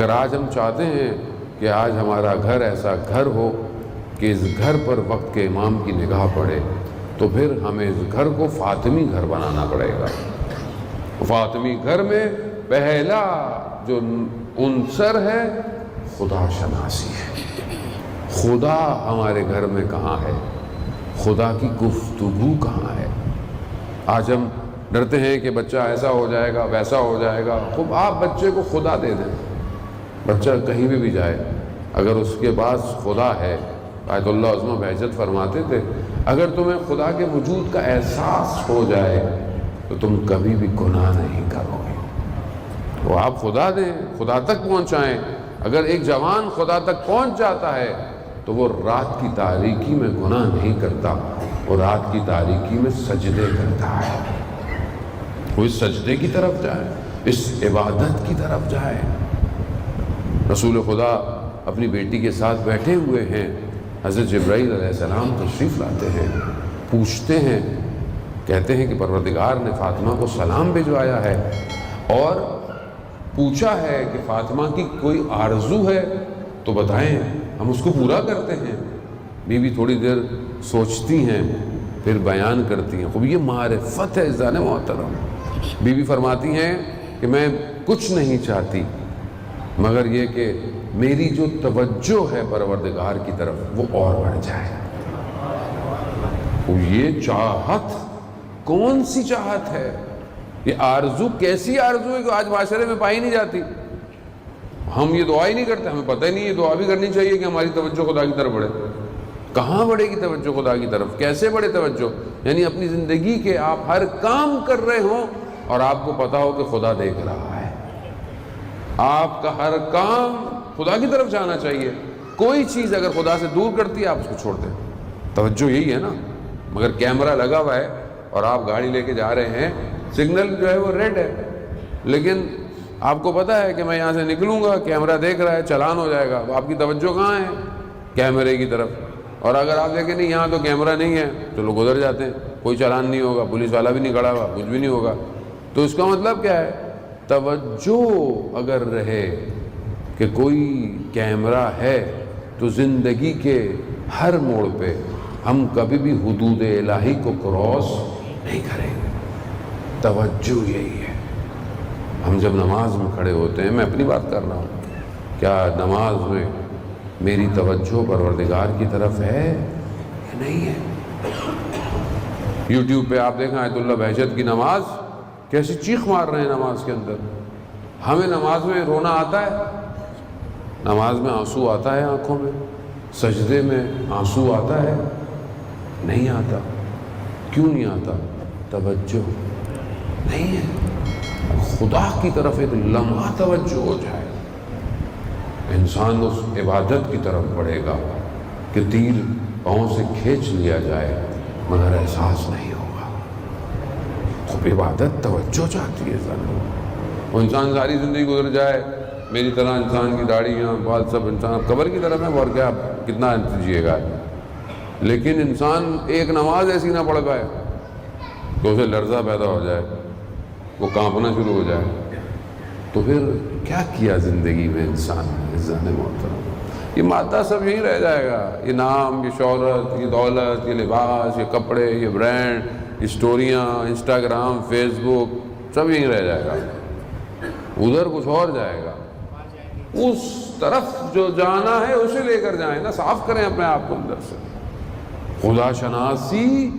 اگر آج ہم چاہتے ہیں کہ آج ہمارا گھر ایسا گھر ہو کہ اس گھر پر وقت کے امام کی نگاہ پڑے، تو پھر ہمیں اس گھر کو فاطمی گھر بنانا پڑے گا۔ فاطمی گھر میں پہلا جو عنصر ہے خدا شناسی ہے۔ خدا ہمارے گھر میں کہاں ہے؟ خدا کی گفتگو کہاں ہے؟ آج ہم ڈرتے ہیں کہ بچہ ایسا ہو جائے گا، ویسا ہو جائے گا۔ خوب آپ بچے کو خدا دے دیں، بچہ کہیں بھی جائے، اگر اس کے پاس خدا ہے، آیت اللہ عظمہ بہجت فرماتے تھے اگر تمہیں خدا کے وجود کا احساس ہو جائے تو تم کبھی بھی گناہ نہیں کرو گے۔ وہ آپ خدا دیں، خدا تک پہنچائیں۔ اگر ایک جوان خدا تک پہنچ جاتا ہے تو وہ رات کی تاریکی میں گناہ نہیں کرتا، وہ رات کی تاریکی میں سجدے کرتا ہے۔ وہ اس سجدے کی طرف جائے، اس عبادت کی طرف جائے۔ رسول خدا اپنی بیٹی کے ساتھ بیٹھے ہوئے ہیں، حضرت جبرائیل علیہ السلام تشریف لاتے ہیں، پوچھتے ہیں، کہتے ہیں کہ پروردگار نے فاطمہ کو سلام بھجوایا ہے اور پوچھا ہے کہ فاطمہ کی کوئی آرزو ہے تو بتائیں، ہم اس کو پورا کرتے ہیں۔ بیوی تھوڑی دیر سوچتی ہیں پھر بیان کرتی ہیں۔ خوب یہ معرفت ہے عزیزان محترم۔ بیوی فرماتی ہیں کہ میں کچھ نہیں چاہتی مگر یہ کہ میری جو توجہ ہے پروردگار کی طرف وہ اور بڑھ جائے۔ یہ چاہت کون سی چاہت ہے؟ یہ آرزو کیسی آرزو ہے کہ آج معاشرے میں پائی نہیں جاتی؟ ہم یہ دعا ہی نہیں کرتے، ہمیں پتہ ہی نہیں، یہ دعا بھی کرنی چاہیے کہ ہماری توجہ خدا کی طرف بڑھے۔ کہاں بڑھے گی توجہ خدا کی طرف؟ کیسے بڑھے توجہ؟ یعنی اپنی زندگی کے آپ ہر کام کر رہے ہوں اور آپ کو پتا ہو کہ خدا دیکھ رہا ہے۔ آپ کا ہر کام خدا کی طرف جانا چاہیے۔ کوئی چیز اگر خدا سے دور کرتی ہے آپ اس کو چھوڑ دیں۔ توجہ یہی ہے نا۔ مگر کیمرہ لگا ہوا ہے اور آپ گاڑی لے کے جا رہے ہیں، سگنل جو ہے وہ ریڈ ہے، لیکن آپ کو پتا ہے کہ میں یہاں سے نکلوں گا، کیمرہ دیکھ رہا ہے، چلان ہو جائے گا۔ آپ کی توجہ کہاں ہے؟ کیمرے کی طرف۔ اور اگر آپ دیکھیں نہیں یہاں تو کیمرہ نہیں ہے تو لوگ ادھر جاتے ہیں، کوئی چلان نہیں ہوگا، پولیس والا بھی نہیں کھڑا ہوا، کچھ بھی نہیں ہوگا۔ تو اس کا مطلب کیا ہے؟ توجہ اگر رہے کہ کوئی کیمرہ ہے تو زندگی کے ہر موڑ پہ ہم کبھی بھی حدود الہی کو کراس نہیں کریں گے۔ توجہ یہی ہے۔ ہم جب نماز میں کھڑے ہوتے ہیں، میں اپنی بات کر رہا ہوں، کیا نماز میں میری توجہ پروردگار کی طرف ہے یا نہیں ہے؟ یوٹیوب پہ آپ دیکھیں آیت اللہ بہجت کی نماز، کیسی چیخ مار رہے ہیں نماز کے اندر۔ ہمیں نماز میں رونا آتا ہے؟ نماز میں آنسو آتا ہے آنکھوں میں؟ سجدے میں آنسو آتا ہے؟ نہیں آتا۔ کیوں نہیں آتا؟ توجہ نہیں ہے۔ خدا کی طرف ایک لمحہ توجہ ہو جائے، انسان اس عبادت کی طرف بڑھے گا کہ تیر پاؤں سے کھینچ لیا جائے مگر احساس نہیں ہوگا۔ خوب عبادت توجہ چاہتی ہے ضرور۔ وہ انسان ساری زندگی گزر جائے میری طرح، انسان کی داڑھیاں بال سب انسان قبر کی طرف ہے، اور کیا کتنا جیے گا، لیکن انسان ایک نماز ایسی نہ پڑھ پائے کہ اسے لرزہ پیدا ہو جائے، وہ کانپنا شروع ہو جائے، تو پھر کیا کیا زندگی میں انسان نے؟ عزیزان محترم، یہ مادہ سب یہیں رہ جائے گا، یہ نام، یہ شہرت، یہ دولت، یہ لباس، یہ کپڑے، یہ برانڈ، یہ سٹوریاں، انسٹاگرام، فیس بک، سب یہیں رہ جائے گا۔ ادھر کچھ اور جائے گا۔ اس طرف جو جانا ہے اسے لے کر جائیں نا، صاف کریں اپنے آپ کو اندر سے۔ خدا شناسی،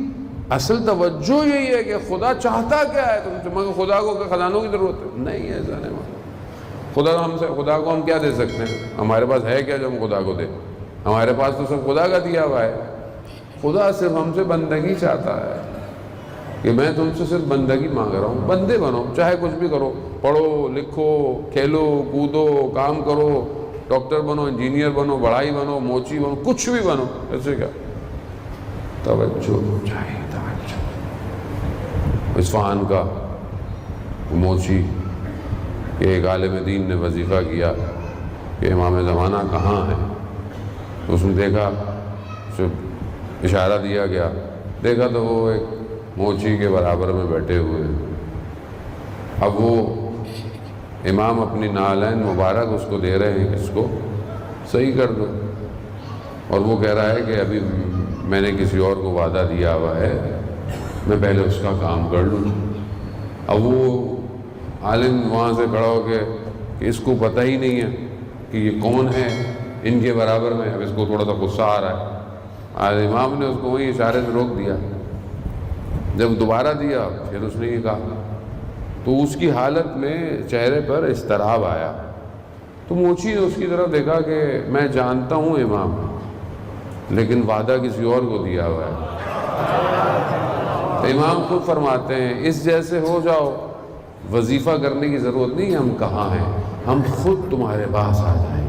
اصل توجہ یہی ہے کہ خدا چاہتا کیا ہے تم سے، مگر خدا کو خزانوں کی ضرورت ہے نہیں ہے جانے میں۔ خدا کو ہم کیا دے سکتے ہیں؟ ہمارے پاس ہے کیا جو ہم خدا کو دیں؟ ہمارے پاس تو سب خدا کا دیا ہوا ہے۔ خدا صرف ہم سے بندگی چاہتا ہے کہ میں تم سے صرف بندگی مانگ رہا ہوں، بندے بنو، چاہے کچھ بھی کرو، پڑھو لکھو، کھیلو کودو، کام کرو، ڈاکٹر بنو، انجینئر بنو، بڑھائی بنو، موچی بنو، کچھ بھی بنو، ایسے کیا؟ توجہ چاہیے، توجہ۔ اصفہان کا موچی کہ ایک عالم دین نے وظیفہ کیا کہ امام زمانہ کہاں ہے، تو اس نے دیکھا، اسے اشارہ دیا گیا، دیکھا تو وہ ایک موچی کے برابر میں بیٹھے ہوئے ہیں۔ اب وہ امام اپنی نالین مبارک اس کو دے رہے ہیں کہ اس کو صحیح کر دو، اور وہ کہہ رہا ہے کہ ابھی میں نے کسی اور کو وعدہ دیا ہوا ہے، میں پہلے اس کا کام کر لوں۔ اب وہ عالم وہاں سے کھڑا ہو کے کہ اس کو پتہ ہی نہیں ہے کہ یہ کون ہے ان کے برابر میں، اب اس کو تھوڑا سا غصہ آ رہا ہے۔ آج امام نے اس کو وہیں اشارے سے روک دیا، جب دوبارہ دیا پھر اس نے یہ کہا، تو اس کی حالت میں چہرے پر اضطراب آیا۔ تو موچی نے اس کی طرف دیکھا کہ میں جانتا ہوں امام، لیکن وعدہ کسی اور کو دیا ہوا ہے۔ امام خود فرماتے ہیں اس جیسے ہو جاؤ، وظیفہ کرنے کی ضرورت نہیں، ہم کہاں ہیں، ہم خود تمہارے پاس آ جائیں۔